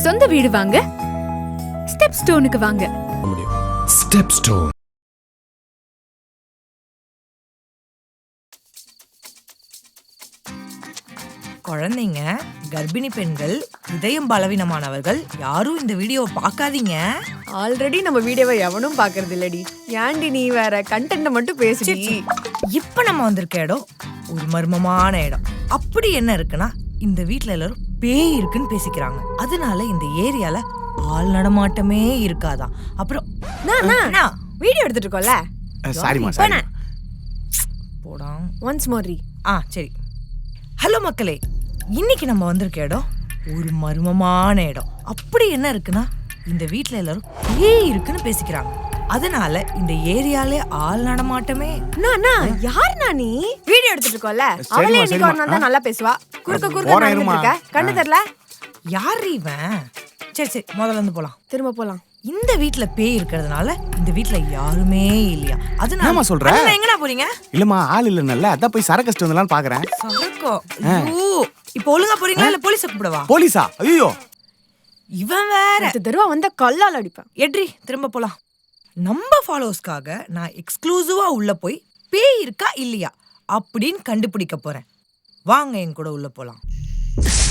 சொந்த வீடு வாங்க ஸ்டெப் ஸ்டோனுக்கு வாங்க. Step stone. குழந்தைங்க, கர்ப்பிணி பெண்கள், இதயம் பலவீனமானவர்கள் யாரும் இந்த வீடியோவை பார்க்காதீங்க. ஆல்ரெடி நம்ம வீடியோவை எவனும் பாக்குறது இல்லடி. ஏன்டி நீ வேற கண்டென்ட் மட்டும் பேசுடி. இப்ப நம்ம வந்திருக்க இடம் ஒரு மர்மமான இடம். அப்படி என்ன இருக்குன்னா, இந்த வீட்ல எல்லாரும் பேய் இருக்குன்னு பேசிக்கிறாங்க. அதனால இந்த ஏரியால ஆள் நடமாட்டமே இருக்காதான். அப்புறம் வீடியோ எடுத்துட்டு இருக்கோம்ல. சாரிமா போடா. போடா. ஒன்ஸ் மோர் ரீ. சரி. ஹலோ மக்களே, இன்னைக்கு நம்ம வந்திருக்க இடம் ஒரு மர்மமான இடம். அப்படி என்ன இருக்குன்னா, இந்த வீட்ல எல்லாரும் பேய் இருக்குன்னு பேசிக்கிறாங்க. அதனால இந்த ஏரியாலே ஆள் நடமாட்டமே. யாருண்ணா நீ? வீடியோ எடுத்துட்டு இருக்கோம்ல. அவளே இன்னைக்கு ஒரு நாள் தான் நல்லா பேசுவா. குறுக்க இருக்க கண்ணு தெரியல. யார் இவன்? சரி முதல்ல இருந்து போலாம். திரும்ப போலாம். இந்த வீட்ல பேய் இருக்கிறதுனால இந்த வீட்ல யாருமே இல்லையா. அதனால சொல்ற எங்கடா போறீங்க? இல்லம்மா ஆள் இல்ல. நல்ல அதான் போய் சரக்கு கஷ்டம் வந்தலாம்னு பாக்குறேன். சரக்கோ? இப்போ ஒழுங்கா போறீங்களா இல்ல போலீஸ் கூப்பிடவா? போலீஸா? ஐயோ இவன் வேற. இந்த தடவை வந்த கல்லால் அடிப்பேன். எட்ரி திரும்ப போலாம். நம்ம ஃபாலோவர்ஸ்க்காக நான் எக்ஸ்க்ளூசிவா உள்ள போய் பேய் இருக்கா இல்லையா அப்படின்னு கண்டுபிடிக்க போறேன். வாங்க என் கூட உள்ள போலாம்.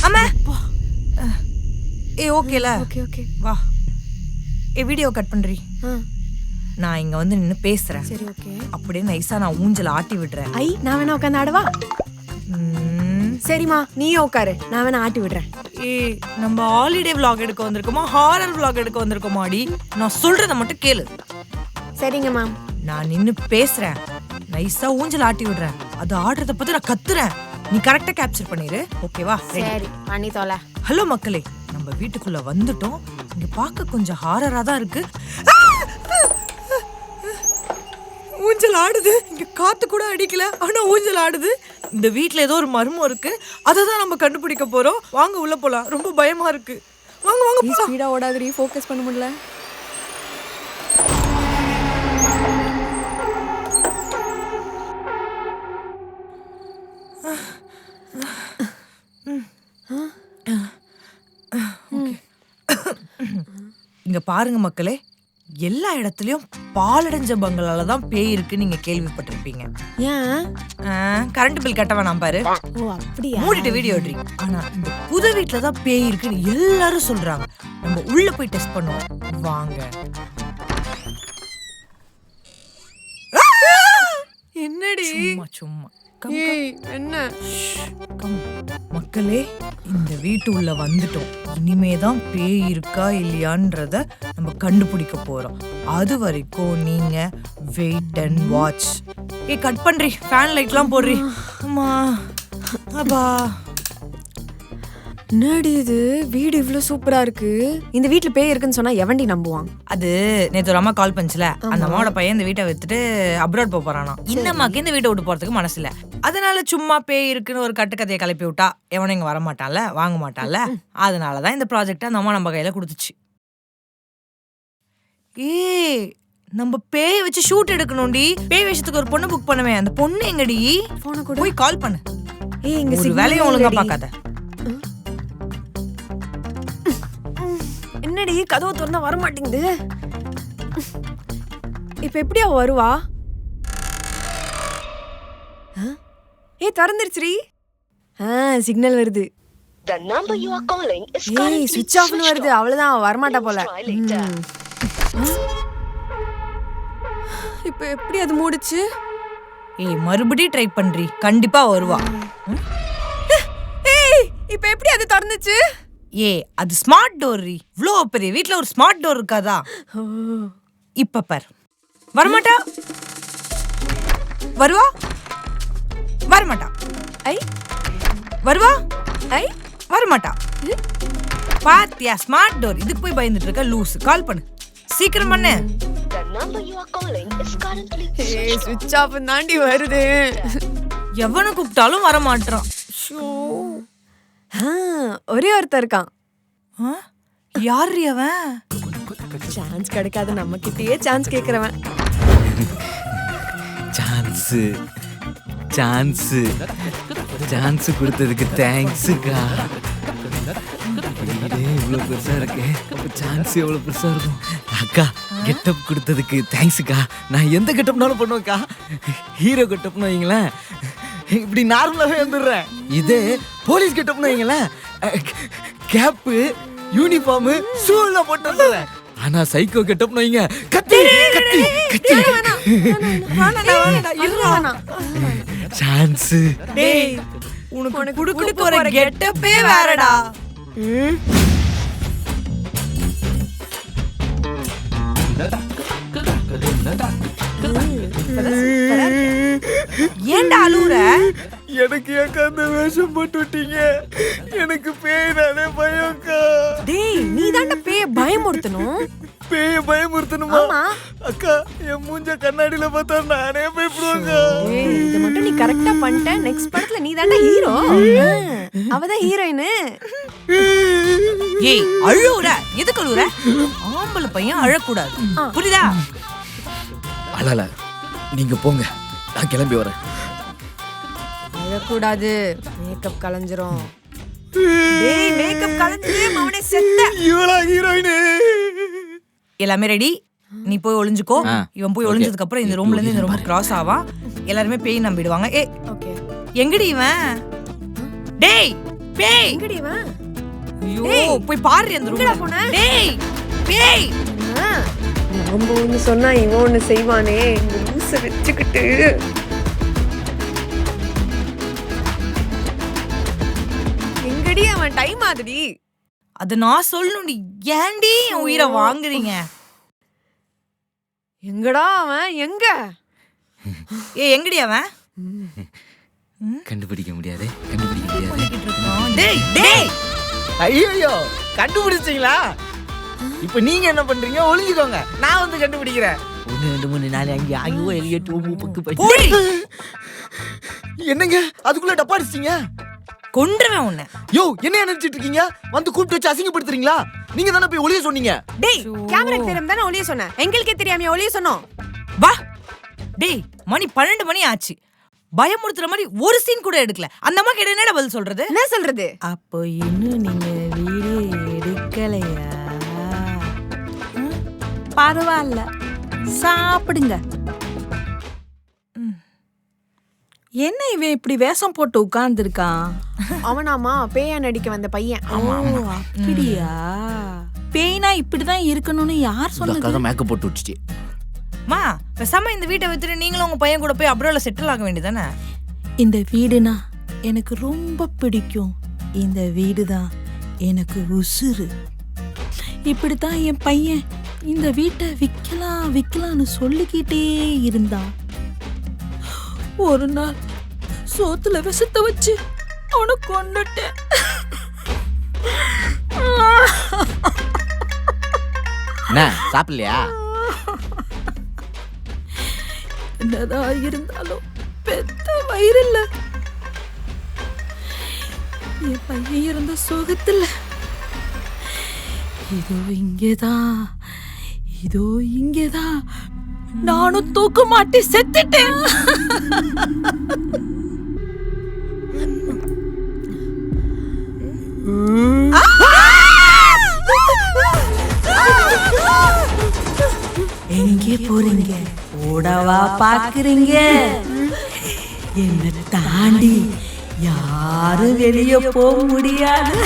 ஆமா ஓகேல? ஓகே வா. வீடியோ கட் பண்றீ. நான் இங்க வந்து நின்னு பேசுறேன். சரி ஓகே. அப்படியே நைஸா நான் ஊஞ்சல ஆட்டி விடுறேன். நான் வேணா உட்காந்து ஆடவா? சரிம்மா நீயும் உட்காரு, நான் வேணா ஆட்டி விடுறேன். நம்ம ஹாலிடே vlog எடுக்க வந்திருக்கோமா ஹாரர் vlog எடுக்க வந்திருக்கோமாடி? நான் சொல்றத மட்டும் கேளு. சரிங்க மேம். நான் நின்னு பேசுறேன், நைஸா ஊஞ்சல் ஆட்டி விடுறேன். அது ஆடுறத பத்தி நான் கத்துறேன். நீ கரெக்டா கேப்சர் பண்ணிரு. ஓகேவா? சரி பண்ணி தோல. ஹலோ மக்களே, நம்ம வீட்டுக்குள்ள வந்துட்டோம். இங்க பார்க்க கொஞ்சம் ஹாரரா தான் இருக்கு. ஊஞ்சல் ஆடுது. இங்க காத்து கூட அடிக்கல, ஆனா ஊஞ்சல் ஆடுது. இந்த வீட்ல ஏதோ ஒரு மர்மம் இருக்கு. அதை தான் நம்ம கண்டுபிடிக்க போறோம். வாங்க உள்ள போலாம். ரொம்ப பயமா இருக்கு. வாங்க போலாம். ஸ்பீடா ஓடாதடி, ஃபோக்கஸ் பண்ண முடியல. இங்க பாருங்க மக்களே, எல்லா இடத்துலயும் பாலடைஞ்ச பங்களால தான் பேய் இருக்கு நீங்க கேள்விப்பட்டிருப்பீங்க. ஏன்? கரண்ட் பில் கட்ட வேணாம் பாரு. ஓ அப்படியா? மூடிட்டு வீடியோ எடுறீ. ஆனா இந்த புது வீட்ல தான் பேய் இருக்குன்னு எல்லாரும் சொல்றாங்க. நம்ம உள்ள போய் டெஸ்ட் பண்ணுவோம். வாங்க. என்னடி? சும்மா என்ன? மக்களே, இந்த வீட்டு உள்ள வந்துட்டோம். இனிமேதான் பேய் இருக்கா இல்லையான்றத நம்ம கண்டுபிடிக்க போறோம். அது வரைக்கும் நீங்க வெயிட் அண்ட் வாட்ச். கட் பண்றீ. ஃபேன் லைட்லாம் போடுறீ. அம்மா அப்பா. என்னடி இது? வீடு இவ்ளோ சூப்பரா இருக்கு. இந்த வீட்ல பேய் இருக்குன்னு சொன்னா எவன்டி நம்புவான்? அது நேத்து ஒரு அம்மா கால் பண்ணுச்சுல, அந்த அம்மாவோட பையன் இந்த வீட்டை வித்துட்டு அப்ராட் போறானா. இந்த அம்மாக்கு இந்த வீட்டை விட்டு போறதுக்கு மனசு இல்ல. அதனால சும்மா பேய் இருக்குன்னு ஒரு கட்டுக்கதையை கிளப்பி விட்டா எவனும் இங்க வர மாட்டான்ல, வாங்க மாட்டான்ல. அதனாலதான் இந்த ப்ராஜெக்ட் அந்த அம்மா நம்ம கையில கொடுத்துச்சு. நம்ம பேய் வச்சு ஷூட் எடுக்கணும்டி. பேய் வேஷத்துக்கு ஒரு பொண்ணு புக் பண்ணுவேன். அந்த பொண்ணு எங்கடி? போன கூட போய் கால் பண்ணு. இங்க ஒரு வேலையை ஒழுங்கா பார்க்காத. என்னடி கதவு திறந்தா வர மாட்டேங்குது? இப்ப எப்படி அவ வருவா? திறந்துருச்சுடி. சிக்னல் வருது. ஸ்விட்ச் ஆஃப்னு வருது. அவ்வளவுதான், அவ வரமாட்டா போல. இப்ப எப்படி அது மூடுச்சு? மறுபடியும் ட்ரை பண்றீ. கண்டிப்பா வருவா. இப்ப எப்படி அது திறந்துச்சு? அது ஸ்மார்ட் டோர். இவ்ளோ பெரிய வீட்ல ஒரு ஸ்மார்ட் டோர் இருக்காதா? இப்ப பார். வரமாட்டா. வருவா? வரமாட்டா. வருவா? வரமாட்டா. பாத்தியா, ஸ்மார்ட் டோர். இதுக்கு போய் பயந்துட்டு இருக்க லூஸ். கால் பண்ணு, சீக்கிரம் பண்ணு. ஸ்விட்ச் ஆஃப் தாண்டி வருது. எவனை கூப்பிட்டாலும் வர மாட்டான். ஒரே ஒருத்தர் இருக்கான். யார் அவன்? சான்ஸ் கிடைக்காத நம்ம கிட்டயே சான்ஸ் கேக்குறவன். சான்ஸ் கொடுத்ததுக்கு தேங்க்ஸுக்கா. இவ்வளோ பெருசா இருக்கு, அப்ப சான்ஸ் எவ்வளவு பெருசா இருக்கும். அக்கா கெட்டப் கொடுத்ததுக்கு தேங்க்ஸ்க்கா. நான் எந்த கெட்டப்னாலும் பண்ணுவேன்க்கா. ஹீரோ கெட்டப்னு வைங்களேன், இப்படி நார்மலாவே வந்துடுறேன். இதே போலீஸ் கெட்டப்னு வைங்களேன், கேப்பு யூனிஃபார்ம் ஷூ எல்லாம் போட்டு வந்துடுறேன். ஆனா சைக்கோ கெட்டப்னு வைங்க, கத்தி கத்தி கத்தி சான்ஸ். டேய் உனக்கு குடுக்க போற கெட்டப்பே வேறடா. ஏன்டா அழுவுற? எனக்கு ஏக்கா அந்த வேஷம் போட்டு விட்டீங்க, எனக்கு பேய்னாலே பயம்க்கா. டேய் நீ தான்டா பேய பயமுறுத்தணும். பேய பயமுறுத்தணுமா? ஆமா. அக்கா என் மூஞ்ச கண்ணாடியில பார்த்தா நானே பயப்படுவேங்க. ஏய் இத மட்டும் நீ கரெக்ட்டா பண்ணிட்ட, நெக்ஸ்ட் படத்துல நீ தான்டா ஹீரோ. அவதான் ஹீரோயின். ஏய் அழுவுற, எதுக்கு அழுவுற? ஆம்பளை பையன் அழக்கூடாது, புரியுதா? அழல, நீங்க போங்க, நான் கிளம்பி வரேன். அழக்கூடாது, மேக்கப் கலஞ்சிரும். டேய் மேக்கப் கலஞ்சிரே மவனே செத்த. இவளா ஹீரோயின்? எல்லாமே ரெடி, நீ போய் ஒளிஞ்சுக்கோ. இவன் போய் ஒளிஞ்சதுக்கு அப்புறம் இந்த ரூம்ல இருந்து இந்த ரூம் கிராஸ் ஆவா, எல்லாருமே பேய் நம்பிடுவாங்க. ஏ ஓகே. எங்கடி இவன்? டேய் பேய் எங்கடி இவன்? ஐயோ போய் பாரு அந்த ரூம்ல. டேய் பேய். நம்ம ஒண்ணு சொன்னா இவன் ஒண்ணு செய்வானே, இந்த லூச வெச்சுக்கிட்டு. எங்கடி அவன்? டைம் ஆகுதுடி. அது நான் சொல்லணும்டி, ஏன்டி என் உயிரை வாங்குறீங்க? எங்கடா அவன்? எங்க? ஏ எங்கடி அவன்? கண்டுபிடிக்க முடியாது, கண்டுபிடிக்க முடியாது. டேய் டேய் ஐயோ கண்டுபிடிச்சிங்களா? இப்ப நீங்க என்ன பண்றீங்க? ஒளிஞ்சுக்கோங்க, நான் வந்து கண்டுபிடிக்கிறேன். 1 2 3 4 5 6 7 8 9 10. என்னங்க அதுக்குள்ள டப்பா அடிச்சிட்டீங்க? கொன்றுவேன் உன்னை. யோ என்ன நினைச்சிட்டு இருக்கீங்க? வந்து கூப்பிட்டு வச்சு அசிங்கப்படுத்துறீங்களா? நீங்க தானே போய் ஒளிய சொன்னீங்க. டேய் கேமரா தெரியாம தானே ஒளிய சொன்னேன். எங்களுக்கே தெரியாம ஒளிய சொன்னோம். வா. டேய் மணி 12 மணி ஆச்சு, பயமுறுத்துற மாதிரி ஒரு சீன் கூட எடுக்கல. அந்த அம்மா கிட்ட என்னடா பதில் சொல்றது? என்ன சொல்றது? அப்போ இன்னும் நீங்க வீடியோ எடுக்கலையா? பரவாயில்ல, சாப்பிடுங்க. என்ன இவன் இப்படி வேஷம் போட்டு உட்கார்ந்துருக்கான்? அவனாமா பேயா நடிக்க வந்த பையன். அப்படியா? பேய்னா இப்படிதான் இருக்கணும்னு யார் சொன்னது? கதை மேக்கப் போட்டு விட்டுச்சு. மா பேசாம இந்த வீட்டை வித்துட்டு நீங்களும் உங்க பையன் கூட போய் அப்ராட்ல செட்டில் ஆக வேண்டியதானே? இந்த வீடுனா எனக்கு ரொம்ப பிடிக்கும். இந்த வீடு தான் எனக்கு உசுரு. இப்படித்தான் என் பையன் இந்த வீட்டை விக்கலாம்னு சொல்லிக்கிட்டே இருந்தான். ஒரு நாள் சோத்துல விஷத்தை வச்சு அவனை கொன்னுட்டேன். என்ன சாப்பிடலையா? என்னதான் இருந்தாலும் பெத்த வயிறில்ல. என் பையன் இருந்த சோகத்துல இதோ இங்கேதான் நானும் தூக்க மாட்டி செத்துட்டேன். எங்கே போறீங்க? ஓடவா பாக்குறீங்க? என்ன தாண்டி யாரும் வெளியே போக முடியாது.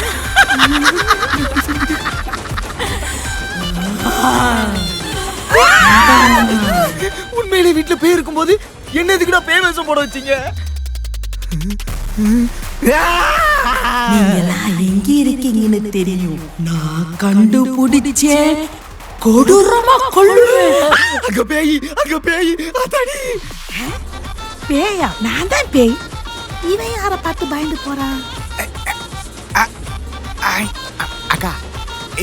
உண்மையிலே வீட்டுல பேய் இருக்கும்போது என்ன எதுக்குடா பேய் வேஷம் போட வச்சீங்க? நீங்கெல்லாம் எங்க இருக்கீங்கன்னு தெரியும். நான் கண்டுபிடிச்சேன், கொடூரமா கொல்லுவேன். அங்க பேய் அதாடி. பேயா? நான் தான் பேய். இவன் யார பார்த்து பயந்து போறான்? அக்கா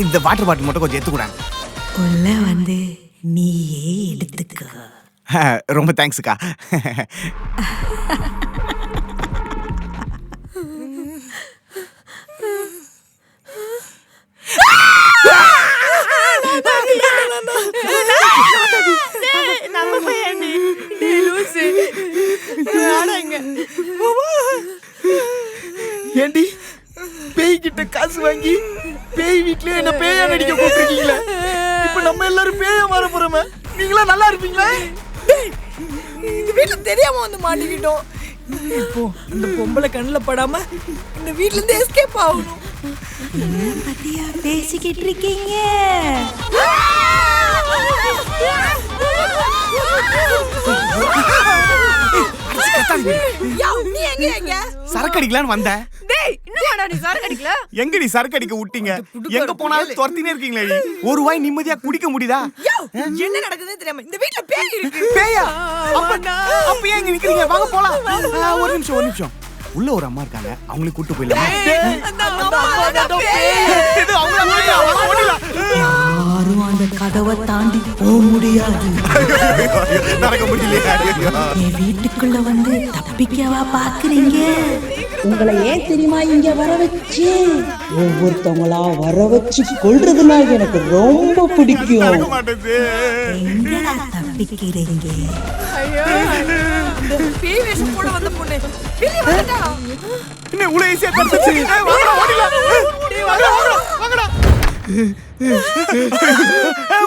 இந்த வாட்டர் பாட்டில் மட்டும் கொஞ்சம் எடுத்துக்கூட. உள்ள வந்து நீயே எடுத்துக்க. ரொம்ப தேங்க்ஸ்க்கா. ஏண்டி பேய் கிட்ட காசு வாங்கி பேய் வீட்லயே என்ன பேயா நடிக்க கூப்பிட்டுருக்கீங்களே. இப்ப நம்ம எல்லாரும் பேயா மாற போறோமே. நீங்களா நல்லா இருப்பீங்களா? இந்த வீட்டுல தெரியாம வந்து மாட்டிக்கிட்டோம். இப்போ அந்த பொம்பளை கண்ணுல படாம இந்த வீட்ல இருந்து எஸ்கேப் ஆகணும். பத்தியா பேசிக்கிட்டு இருக்கீங்க? நீ எங்க சரக்கு அடிக்கலான்னு வந்தேன். டேய் இன்னும் நீ சரக்கு அடிக்கல? எங்கடி சரக்கு அடிக்க விட்டீங்க? எங்க போனாலும் துரத்தினே இருக்கீங்களே. ஒரு வாய் நிம்மதியா குடிக்க முடியுதா? என்ன நடக்குதுன்னு தெரியாம இந்த வீட்ல பேய் இருக்கு. பேயா? அப்ப ஏன் இங்க நிக்கிறீங்க? வாங்க போலாம். ஒரு நிமிஷம். உள்ள ஒரு அம்மா இருக்காங்க, அவங்களுக்கு கூட்டு போயிடலாம். யாரும் அந்த கதவை தாண்டி போக முடியாது. நடக்க முடியலையா? என் வீட்டுக்குள்ள வந்து தப்பிக்கவா பாக்குறீங்க? உங்களை ஏன் தெரியுமா இங்க வர வச்சு? ஒவ்வொருத்தவங்களா வர வச்சு கொல்றதுனா எனக்கு ரொம்ப பிடிக்கும். நடக்க மாட்டேது. எங்கடா தப்பிக்கிறீங்க? இந்த பேய் வேஷம் போட வந்த பொண்ணு வெளிய வந்துட்டா. என்ன உள்ள ஈஸியா தப்பிச்சு? வாங்கடா ஓடிடலாம். வாங்கடா.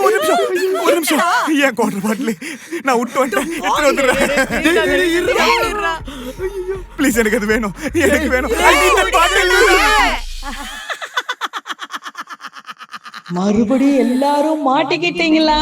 ஒரு நிமிஷம். ஏன் குவார்டர் பாட்டில் நான் விட்டு வந்துடுறேன். ப்ளீஸ் எனக்கு அது வேணும். மறுபடியும் எல்லாரும் மாட்டிக்கிட்டீங்களா?